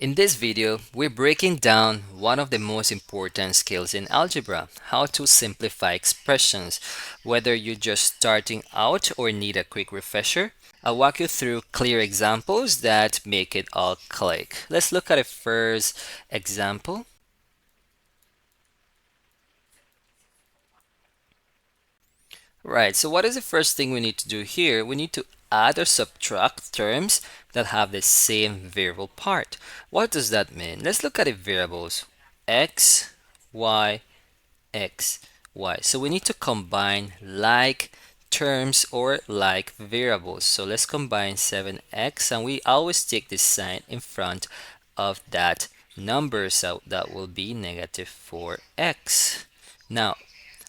In this video, we're breaking down one of the most important skills in algebra, how to simplify expressions. Whether you're just starting out or need a quick refresher, I'll walk you through clear examples that make it all click. Let's look at a first example. Right, so what is the first thing we need to do here? We need to add or subtract terms that have the same variable part. What does that mean? Let's look at the variables x, y, x, y. So we need to combine like terms or like variables. So let's combine 7x, and we always take the sign in front of that number, so that will be negative 4x. Now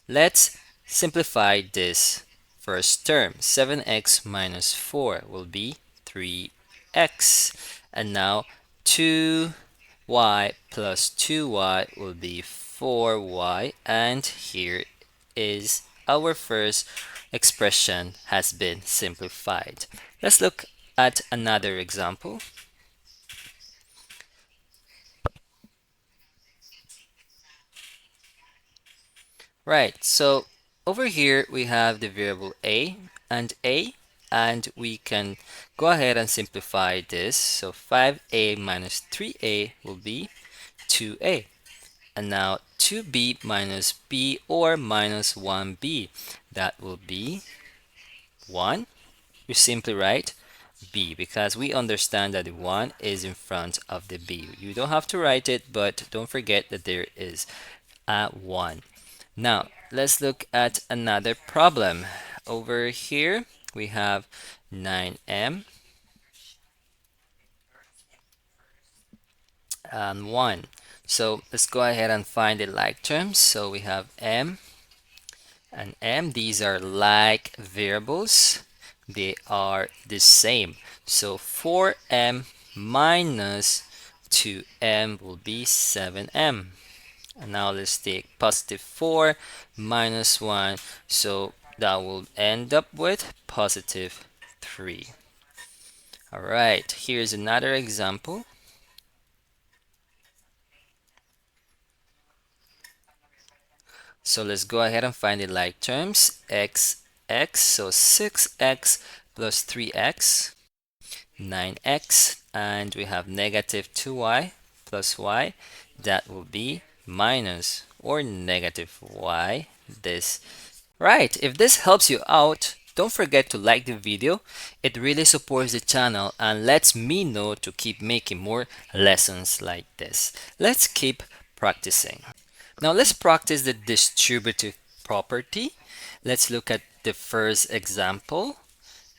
let's simplify this first term. 7x minus 4 will be 3x. And now 2y plus 2y will be 4y. And here is our first expression has been simplified. Let's look at another example. Right, so over here we have the variable a, and we can go ahead and simplify this. So 5a minus 3a will be 2a. And now 2b minus b, or minus 1b, that will be 1. We simply write b because we understand that the 1 is in front of the b. You don't have to write it, but don't forget that there is a 1. Now, let's look at another problem. Over here, we have 9m and 1. So let's go ahead and find the like terms. So we have m and m. These are like variables. They are the same. So 4m minus 2m will be 7m. And now let's take positive 4 minus 1. So that will end up with positive 3. All right, here's another example. So let's go ahead and find the like terms. X, so 6x plus 3x, 9x, and we have negative 2y plus y. That will be minus or negative y. This right. If this helps you out, don't forget to like the video. It really supports the channel and lets me know to keep making more lessons like this. Let's keep practicing. Now let's practice the distributive property. Let's look at the first example.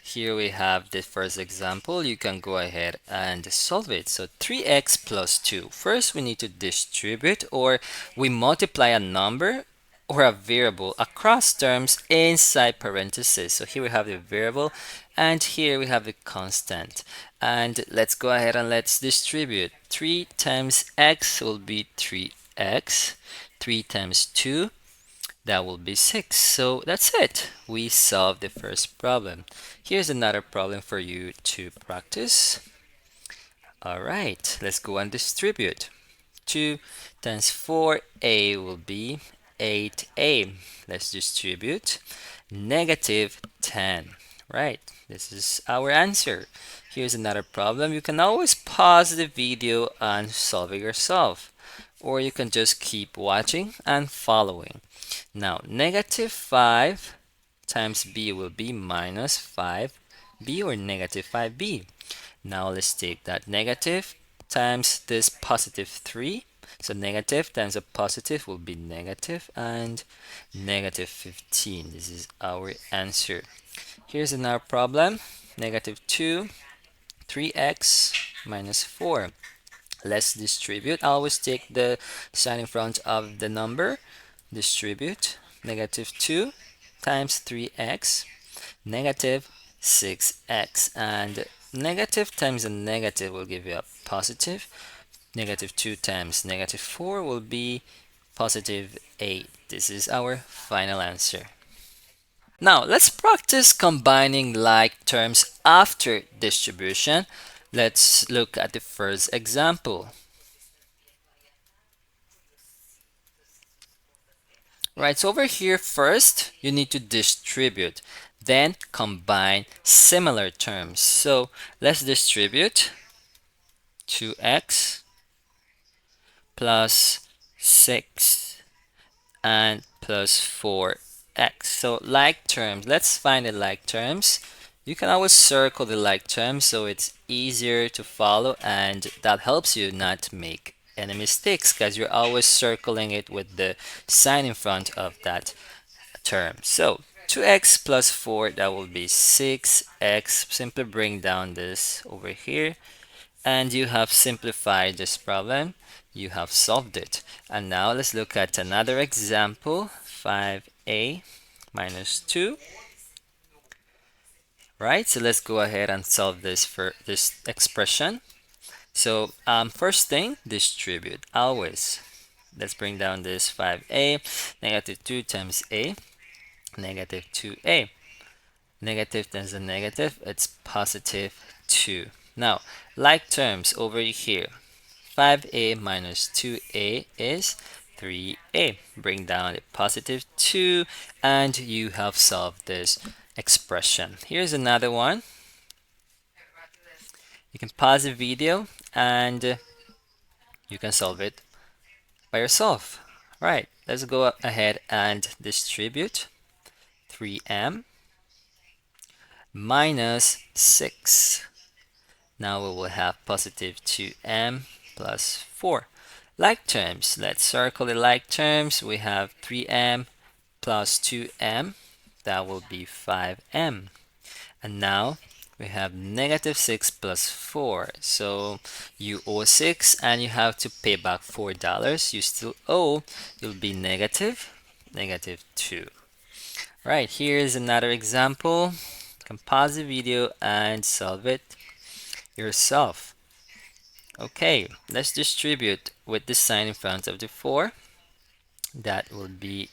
Here we have the first example. You can go ahead and solve it. So 3x plus 2. First, we need to distribute, or we multiply a number or a variable across terms inside parentheses. So here we have the variable, and here we have the constant. And let's go ahead and let's distribute. 3 times x will be 3x. 3 times 2, that will be 6. So that's it. We solved the first problem. Here's another problem for you to practice. All right, let's go and distribute. 2 times 4a will be 8a. Let's distribute. Negative 10. Right, this is our answer. Here's another problem. You can always pause the video and solve it yourself, or you can just keep watching and following. Now, negative 5 times b will be minus 5b, or negative 5b. Now let's take that negative times this positive 3. So negative times a positive will be negative, and negative 15. This is our answer. Here's another problem. Negative 2, 3x minus 4. Let's distribute. I always take the sign in front of the number. Distribute. Negative 2 times 3x, negative 6x, and negative times a negative will give you a positive. Negative 2 times negative 4 will be positive 8. This is our final answer. Now let's practice combining like terms after distribution. Let's look at the first example. Right, so over here first, you need to distribute, then combine similar terms. So let's distribute 2x plus 6 and plus 4x. So like terms, let's find the like terms. You can always circle the like terms so it's easier to follow, and that helps you not to make any mistakes because you're always circling it with the sign in front of that term. So 2x plus 4, that will be 6x. Simply bring down this over here, and you have simplified this problem. You have solved it. And now let's look at another example. 5a minus 2. Right, so let's go ahead and solve this for this expression. So first thing, distribute always. Let's bring down this 5a, negative 2 times a, negative 2a. Negative times a negative, it's positive 2. Now, like terms over here, 5a minus 2a is 3a. Bring down a positive 2, and you have solved this expression. Here's another one. You can pause the video and you can solve it by yourself. Right, let's go ahead and distribute 3m minus 6. Now we will have positive 2m plus 4. Like terms, let's circle the like terms. We have 3m plus 2m, that will be 5m. And now we have negative 6 plus 4. So you owe 6 and you have to pay back $4. You still owe, you'll be negative 2. Right, here's another example. You can pause the video and solve it yourself. Okay, let's distribute with the sign in front of the 4. That will be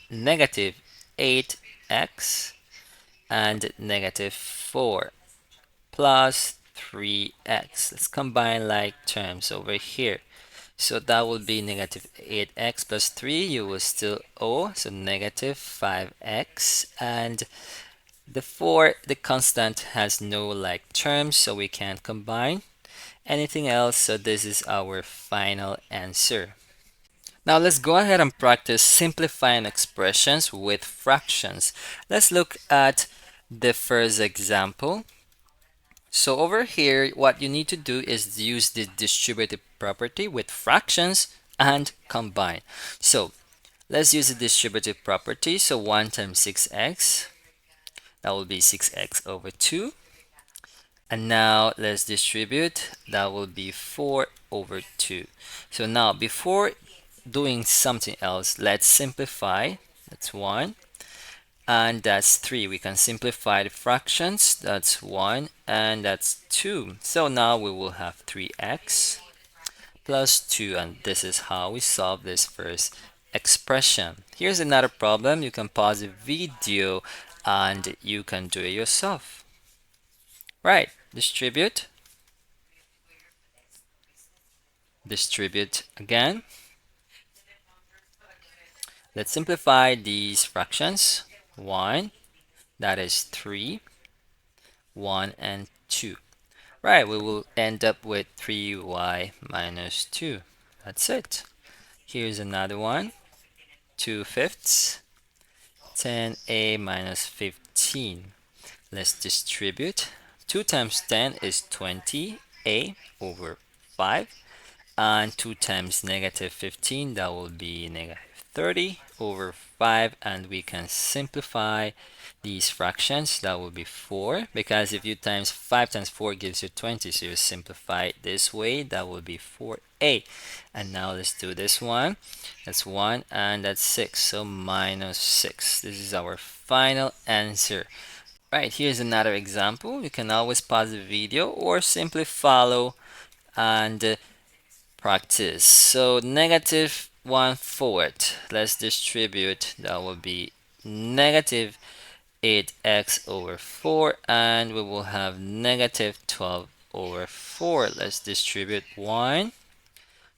negative 8x and negative 4 plus 3x. Let's combine like terms over here. So that will be negative 8x plus 3. You will still owe, so negative 5x. And the 4, the constant, has no like terms, so we can't combine anything else. So this is our final answer. Now let's go ahead and practice simplifying expressions with fractions. Let's look at the first example. So over here, what you need to do is use the distributive property with fractions and combine. So let's use the distributive property. So 1 times 6x, that will be 6x over 2. And now let's distribute, that will be 4 over 2. So now before doing something else, let's simplify. That's 1 and that's 3. We can simplify the fractions. That's 1 and that's 2. So now we will have 3x plus 2, and this is how we solve this first expression. Here's another problem. You can pause the video and you can do it yourself. Right, distribute again. Let's simplify these fractions. 1, that is 3, 1 and 2. Right, we will end up with 3y minus 2. That's it. Here's another one. 2 fifths, 10a minus 15. Let's distribute. 2 times 10 is 20a over 5. And 2 times negative 15, that will be negative 30 over 5. And we can simplify these fractions. That will be 4, because if you times 5 times 4 gives you 20, so you simplify it this way, that will be 4a. And now let's do this one. That's 1 and that's 6, so minus 6. This is our final answer. Right, here's another example. You can always pause the video or simply follow and practice. So negative 1/4. Let's distribute. That will be negative 8x over 4, and we will have negative 12 over 4. Let's distribute 1,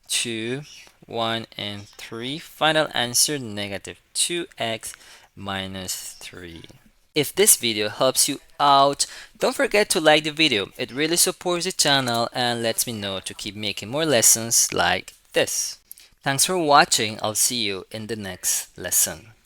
2, 1, and 3. Final answer, negative 2x minus 3. If this video helps you out, don't forget to like the video. It really supports the channel and lets me know to keep making more lessons like this. Thanks for watching. I'll see you in the next lesson.